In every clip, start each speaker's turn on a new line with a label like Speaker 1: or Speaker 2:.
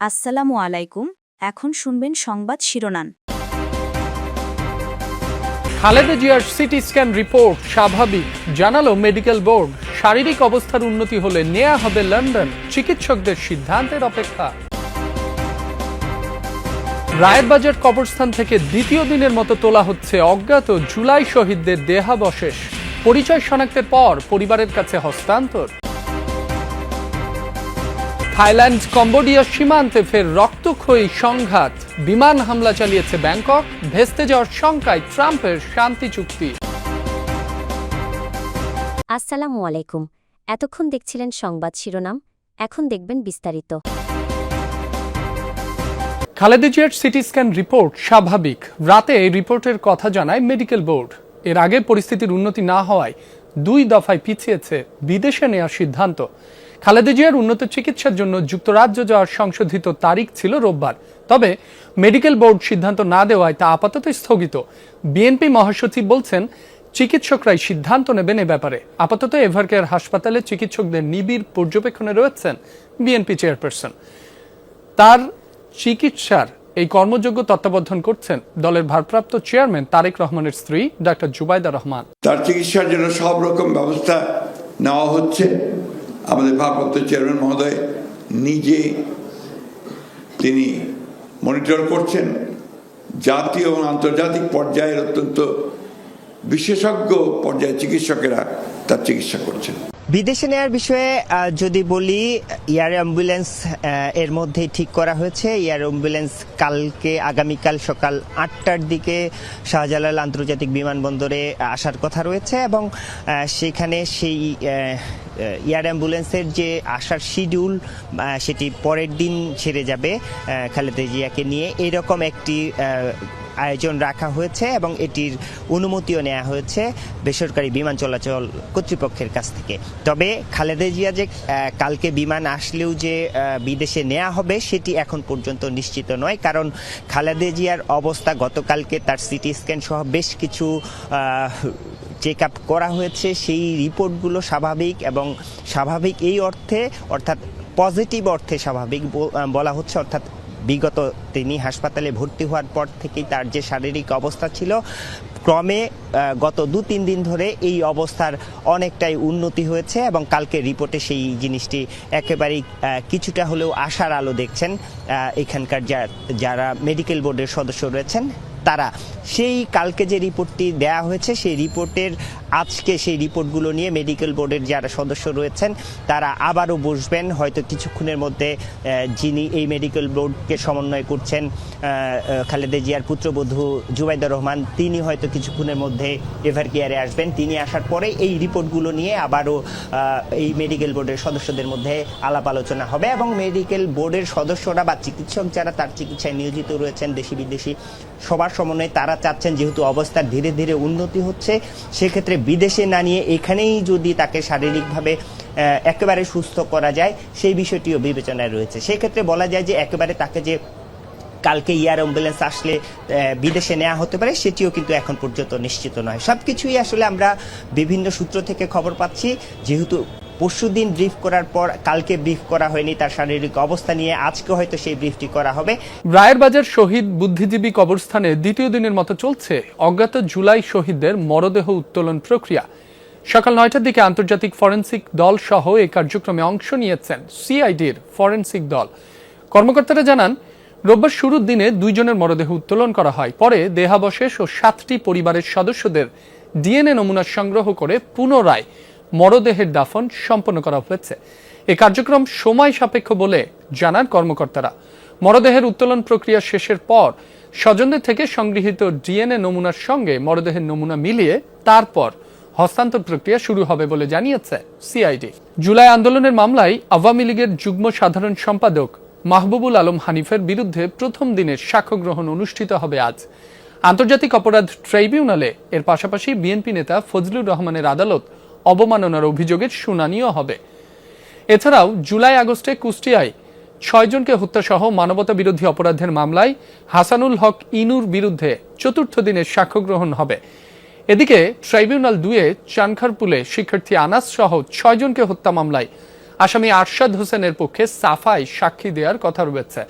Speaker 1: আসসালামু আলাইকুম। এখন শুনবেন সংবাদ শিরোনাম।
Speaker 2: খালেদা জিয়ার সিটি স্ক্যান রিপোর্ট স্বাভাবিক, জানালো মেডিকেল বোর্ড। শারীরিক অবস্থার উন্নতি হলে নেওয়া হবে লন্ডন, চিকিৎসকদের সিদ্ধান্তের অপেক্ষা। রায়েরবাজার কবরস্থান থেকে দ্বিতীয় দিনের মতো তোলা হচ্ছে অজ্ঞাত জুলাই শহীদদের দেহাবশেষ। পরিচয় শনাক্তের পর পরিবারের কাছে হস্তান্তর। থাইল্যান্ড কম্বোডিয়া সীমান্তে ফের রক্তক্ষয়ী সংঘাত। বিমান হামলা চালিয়েছে ব্যাংকক, ভেস্তে যাওয়ার শঙ্কায় ট্রাম্পের শান্তি চুক্তি।
Speaker 3: আসসালামু আলাইকুম। এতক্ষণ দেখছিলেন সংবাদ শিরোনাম, এখন দেখবেন বিস্তারিত।
Speaker 2: খালেদা জিয়ার সিটি স্ক্যান রিপোর্ট স্বাভাবিক, রাতে এই রিপোর্টের কথা জানায় মেডিকেল বোর্ড। এর আগে পরিস্থিতির উন্নতি না হওয়ায় 2 দফায় পিছিয়েছে বিদেশে নেওয়ার সিদ্ধান্ত। খালেদা জিয়ার উন্নত চিকিৎসার জন্য যুক্তরাজ্য যাওয়ার সংশোধিত তারিখ ছিল রোববার, তবে মেডিকেল বোর্ড সিদ্ধান্ত না দেওয়ায় তা আপাতত স্থগিত। বিএনপি মহাসচিব বলছেন চিকিৎসকরাই সিদ্ধান্ত নেবেন এ ব্যাপারে। আপাতত এভারকেয়ার হাসপাতালে চিকিৎসকদের নিবিড় পর্যবেক্ষণে রয়েছেন বিএনপি চেয়ারপারসন। তার চিকিৎসার এই কর্মযোগ্য তত্ত্বাবধান করছেন দলের ভারপ্রাপ্ত চেয়ারম্যান তারেক রহমানের স্ত্রী ডাক্তার জুবাইদা রহমান।
Speaker 4: তার চিকিৎসার জন্য সব রকম ব্যবস্থা নেওয়া হচ্ছে। আমাদের ভারপ্রাপ্ত চেয়ারম্যান মহোদয় নিজে তিনি মনিটর করছেন। জাতীয় এবং আন্তর্জাতিক পর্যায়ের অত্যন্ত বিশেষজ্ঞ পর্যায়ের চিকিৎসকেরা তার চিকিৎসা করছেন।
Speaker 5: বিদেশে নেওয়ার বিষয়ে যদি বলি, এয়ার অ্যাম্বুলেন্স এর মধ্যেই ঠিক করা হয়েছে। এয়ার অ্যাম্বুলেন্স আগামীকাল সকাল 8টার দিকে শাহজালাল আন্তর্জাতিক বিমানবন্দরে আসার কথা রয়েছে এবং সেখানে সেই এয়ার অ্যাম্বুলেন্সের যে আসার শিডিউল সেটি পরের দিন ছেড়ে যাবে খালেদা জিয়াকে নিয়ে, এরকম একটি আয়োজন রাখা হয়েছে এবং এটির অনুমতিও নেওয়া হয়েছে বেসরকারি বিমান চলাচল কর্তৃপক্ষের কাছ থেকে। তবে খালেদা জিয়া যে কালকে বিমান আসলেও যে বিদেশে নেওয়া হবে সেটি এখন পর্যন্ত নিশ্চিত নয়, কারণ খালেদা জিয়ার অবস্থা গতকালকে তার সিটি স্ক্যান সহ বেশ কিছু চেক আপ করা হয়েছে। সেই রিপোর্টগুলো স্বাভাবিক, এবং স্বাভাবিক এই অর্থে অর্থাৎ পজিটিভ অর্থে স্বাভাবিক বলা হচ্ছে, অর্থাৎ বিগত তিনি হাসপাতালে ভর্তি হওয়ার পর থেকেই তার যে শারীরিক অবস্থা ছিল ক্রমে গত 2-3 দিন ধরে এই অবস্থার অনেকটাই উন্নতি হয়েছে এবং কালকে রিপোর্টে সেই জিনিসটি একেবারেই কিছুটা হলেও আশার আলো দেখছেন এখানকার যারা মেডিকেল বোর্ডের সদস্য রয়েছেন তারা। সেই কালকে যে রিপোর্টটি দেয়া হয়েছে সেই রিপোর্টের আজকে সেই রিপোর্টগুলো নিয়ে মেডিকেল বোর্ডের যারা সদস্য রয়েছেন তারা আবারও বসবেন হয়তো কিছুক্ষণের মধ্যে। যিনি এই মেডিকেল বোর্ডকে সমন্বয় করছেন খালেদা জিয়ার পুত্রবধূ জুবাইদা রহমান, তিনি হয়তো কিছুক্ষণের মধ্যে এভারকেয়ারে আসবেন। তিনি আসার পরে এই রিপোর্টগুলো নিয়ে আবারও এই মেডিকেল বোর্ডের সদস্যদের মধ্যে আলাপ আলোচনা হবে এবং মেডিকেল বোর্ডের সদস্যরা বা চিকিৎসক যারা তার চিকিৎসায় নিয়োজিত রয়েছেন দেশি বিদেশি সবার সমন্বয়ে তারা চাচ্ছেন যেহেতু অবস্থার ধীরে ধীরে উন্নতি হচ্ছে, সেক্ষেত্রে বিদেশে না নিয়ে এখানেই যদি তাকে শারীরিকভাবে একেবারে সুস্থ করা যায় সেই বিষয়টিও বিবেচনায় রয়েছে। সেক্ষেত্রে বলা যায় যে একেবারে তাকে যে কালকে এয়ার অ্যাম্বুলেন্স আসলে বিদেশে নেওয়া হতে পারে সেটিও কিন্তু এখন পর্যন্ত নিশ্চিত নয়। সবকিছুই আসলে আমরা বিভিন্ন সূত্র থেকে খবর পাচ্ছি, যেহেতু পরশুদিন ব্রিফ করার পর কালকে ব্রিফ করা হয়নি তার শারীরিক অবস্থা নিয়ে, আজকে হয়তো সেই ব্রিফটি করা হবে।
Speaker 2: রায়েরবাজার শহীদ বুদ্ধিজীবী কবরস্থানে দ্বিতীয় দিনের মতো চলছে অজ্ঞাত জুলাই শহীদদের মরদেহ উত্তোলন প্রক্রিয়া। সকাল 9টার দিকে আন্তর্জাতিক ফরেনসিক দল সহ এই কার্যক্রমে অংশ নিয়েছেন সিআইডির ফরেনসিক দল। কর্মকর্তারা জানান রোববার শুরুর দিনে 2 জনের মরদেহ উত্তোলন করা হয়, পরে দেহাবশেষ ও 7টি পরিবারের সদস্যদের ডিএনএ নমুনা সংগ্রহ করে পুনরায় মরদেহের দাফন সম্পন্ন করা হয়েছে। এই কার্যক্রম সময় সাপেক্ষ বলে জানান কর্মকর্তারা। মরদেহের উত্তোলন প্রক্রিয়া শেষের পর স্বজনদের থেকে সংগৃহীত ডিএনএ নমুনার সঙ্গে মরদেহের নমুনা মিলিয়ে তারপর হস্তান্তর প্রক্রিয়া শুরু হবে বলে জানিয়েছে সিআইডি। জুলাই আন্দোলনের মামলায় আওয়ামী লীগের যুগ্ম সাধারণ সম্পাদক মাহবুবুল আলম হানিফের বিরুদ্ধে প্রথম দিনের সাক্ষ্য গ্রহণ অনুষ্ঠিত হবে আজ আন্তর্জাতিক অপরাধ ট্রাইব্যুনালে। এর পাশাপাশি বিএনপি নেতা ফজলুর রহমানের আদালত অবমাননার অভিযোগের শুনানিও হবে। এছাড়াও জুলাই আগস্টে কুষ্টিয়ায় 6 জনকে হত্যাসহ মানবতা বিরোধী অপরাধের মামলায় হাসানুল হক ইনুর বিরুদ্ধে চতুর্থ দিনের সাক্ষ্য গ্রহণ হবে। এদিকে ট্রাইব্যুনাল 2-এ চানখারপুলে শিক্ষার্থী আনাস সহ 6 জনকে হত্যা মামলায় আসামি আরশাদ হোসেনের পক্ষে সাফাই সাক্ষী দেওয়ার কথা রয়েছে।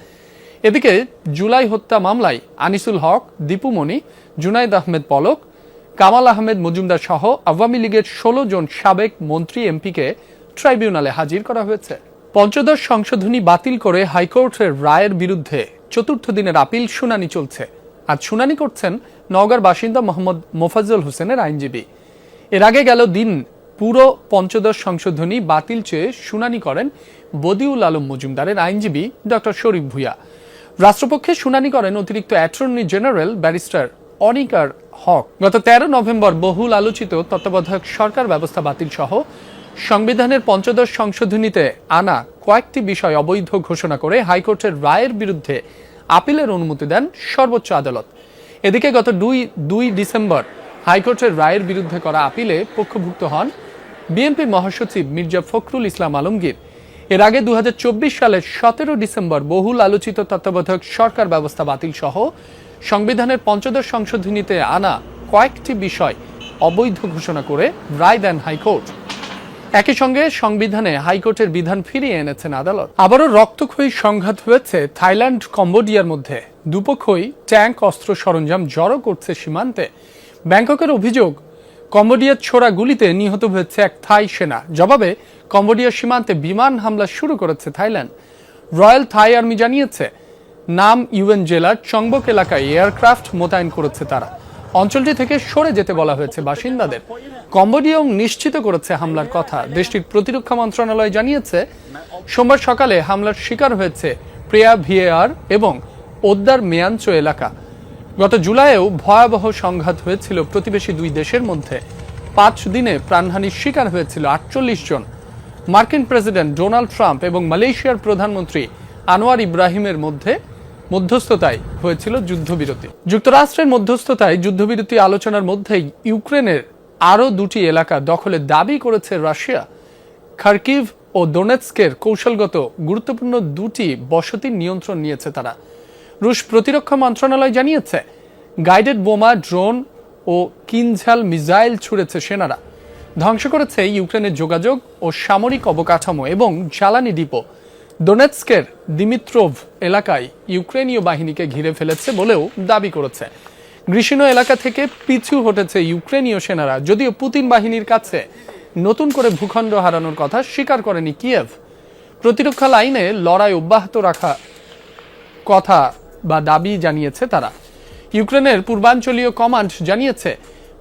Speaker 2: এদিকে জুলাই হত্যা মামলায় আনিসুল হক, দীপু মনি, জুনাইদ আহমেদ পলক, কামাল আহমেদ মজুমদার সহ আওয়ামী লীগের 16 জন সাবেক মন্ত্রী এমপিকে ট্রাইব্যুনালে হাজির করা হয়েছে। পঞ্চদশ সংশোধনী বাতিল করে হাইকোর্টের রায়ের বিরুদ্ধে চতুর্থ দিনের আপিল শুনানি চলছে। আজ শুনানি করছেন নওগাঁর বাসিন্দা মোহাম্মদ মোফাজ্জল হোসেনের আইনজীবী। এর আগে গেল দিন পুরো পঞ্চদশ সংশোধনী বাতিল চেয়ে শুনানি করেন বদিউল আলম মজুমদারের আইনজীবী ডক্টর শরীফ ভূঁইয়া। রাষ্ট্রপক্ষে শুনানি করেন অতিরিক্ত অ্যাটর্নি জেনারেল ব্যারিস্টার অনিকার হক। গত 13 নভেম্বর বহুল আলোচিত তত্ত্বাবধায়ক সরকার ব্যবস্থা বাতিল সহ সংবিধানের পঞ্চদশ সংশোধনীতে আনা কয়েকটি বিষয় অবৈধ ঘোষণা করে হাইকোর্টের রায়ের বিরুদ্ধে আপিলের অনুমতি দেন সর্বোচ্চ আদালত। এদিকে গত 2 ডিসেম্বর হাইকোর্টের রায়ের বিরুদ্ধে করা আপিলে পক্ষভুক্ত হন বিএনপি মহাসচিব মির্জা ফখরুল ইসলাম আলমগীর। এর আগে 2024 সালের 17 ডিসেম্বর বহুল আলোচিত তত্ত্বাবধায়ক সরকার ব্যবস্থা বাতিল সহ সংবিধানের পঞ্চদশ সংশোধনীতে আনা কয়েকটি বিষয় অবৈধ ঘোষণা করে রায় দেন হাইকোর্ট। একই সঙ্গে সংবিধানে হাইকোর্টের বিধান ফিরিয়ে এনেছেন আদালত। আবারও রক্তক্ষয়ী সংঘাত হয়েছে থাইল্যান্ড কম্বোডিয়ার মধ্যে। দুপক্ষই ট্যাঙ্ক, অস্ত্র সরঞ্জাম জড়ো করছে সীমান্তে। ব্যাংককের অভিযোগ, কম্বোডিয়ার ছোড়া গুলিতে নিহত হয়েছে এক থাই সেনা। জবাবে কম্বোডিয়ার সীমান্তে বিমান হামলা শুরু করেছে থাইল্যান্ড। রয়্যাল থাই আর্মি জানিয়েছে নাম ইউএন জেলার চংবক এলাকায় এয়ারক্রাফট মোতায়েন করেছে তারা। অঞ্চলটি থেকে সরে যেতে বলা হয়েছে বাসিন্দাদের। কম্বোডিয়াও নিশ্চিত করেছে হামলার কথা। দেশটির প্রতিরক্ষা মন্ত্রণালয় জানিয়েছে সোমবার সকালে হামলার শিকার হয়েছে প্রিয়া ভিএআর এবং ওদ্দার মেয়াঞ্চো এলাকা। গত জুলাইয়েও ভয়াবহ সংঘাত হয়েছিল প্রতিবেশী দুই দেশের মধ্যে। 5 দিনে প্রাণহানির শিকার হয়েছিল 48 জন। মার্কিন প্রেসিডেন্ট ডোনাল্ড ট্রাম্প এবং মালয়েশিয়ার প্রধানমন্ত্রী আনোয়ার ইব্রাহিমের মধ্যস্থতায় হয়েছিল যুদ্ধবিরতি। যুক্তরাষ্ট্রের মধ্যস্থতায় যুদ্ধবিরতি আলোচনার মধ্যেই ইউক্রেনের আরও 2টি এলাকা দখলের দাবি করেছে রাশিয়া। খার্কিভ ও দোনেৎস্কের কৌশলগত গুরুত্বপূর্ণ 2টি বসতির নিয়ন্ত্রণ নিয়েছে তারা। রুশ প্রতিরক্ষা মন্ত্রণালয় জানিয়েছে গাইডেড বোমা, ড্রোন ও কিনঝাল মিসাইল ছুড়েছে সেনারা। ধ্বংস করেছে ইউক্রেনের যোগাযোগ ও সামরিক অবকাঠামো এবং জ্বালানি ডিপো। দোনেৎস্কের দিমিত্রোভ এলাকায় ইউক্রেনীয় বাহিনীকে ঘিরে ফেলেছে বলেও দাবি করেছে। গ্রিসিনো এলাকা থেকে পিছু হটেছে ইউক্রেনীয় সেনারা, যদিও পুতিন বাহিনীর কাছে নতুন করে ভূখণ্ড হারানোর কথা স্বীকার করেনি কিয়েভ। প্রতিরক্ষা লাইনে লড়াই অব্যাহত রাখা কথা বা দাবি জানিয়েছে তারা। ইউক্রেনের পূর্বাঞ্চলীয় কমান্ড জানিয়েছে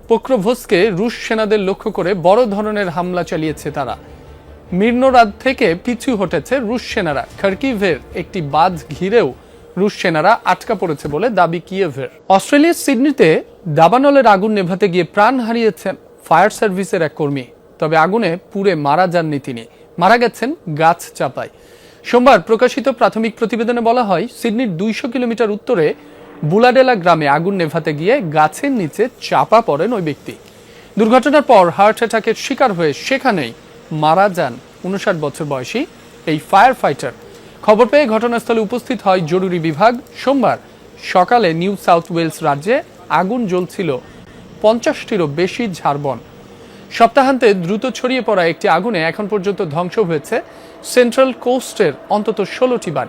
Speaker 2: পোক্রোভস্কে রুশ সেনাদের লক্ষ্য করে বড় ধরনের হামলা চালিয়েছে তারা। মির্নোরাদ থেকে পিছু হটেছে রুশ সেনারা। খার্কিভের একটি বাঁধ ঘিরেও রুশ সেনারা আটকা পড়েছে বলে দাবি কিয়েভের। অস্ট্রেলিয়ার সিডনিতে দাবানলের আগুন নেভাতে গিয়ে প্রাণ হারিয়েছেন ফায়ার সার্ভিসের এক কর্মী। তবে আগুনে পুড়ে মারা যাননি তিনি, মারা গেছেন গাছ চাপায়। সোমবার প্রকাশিত প্রাথমিক প্রতিবেদনে বলা হয় সিডনির 200 কিলোমিটার উত্তরে বুলাডেলা গ্রামে আগুন নেভাতে গিয়ে গাছের নিচে চাপা পড়েন ওই ব্যক্তি। দুর্ঘটনার পর হার্ট অ্যাটাকের শিকার হয়ে সেখানেই মারা যান 59 বছর বয়সী এই ফায়ার ফাইটার। খবর পেয়ে ঘটনাস্থলে উপস্থিত হয় জরুরি বিভাগ। সোমবার সকালে নিউ সাউথ ওয়েলস রাজ্যে আগুন জ্বলছিল 50টিরও বেশি ঝাড়বন। সপ্তাহান্তে দ্রুত ছড়িয়ে পড়া একটি আগুনে এখন পর্যন্ত ধ্বংস হয়েছে সেন্ট্রাল কোস্টের অন্তত 16টি বাড়ি।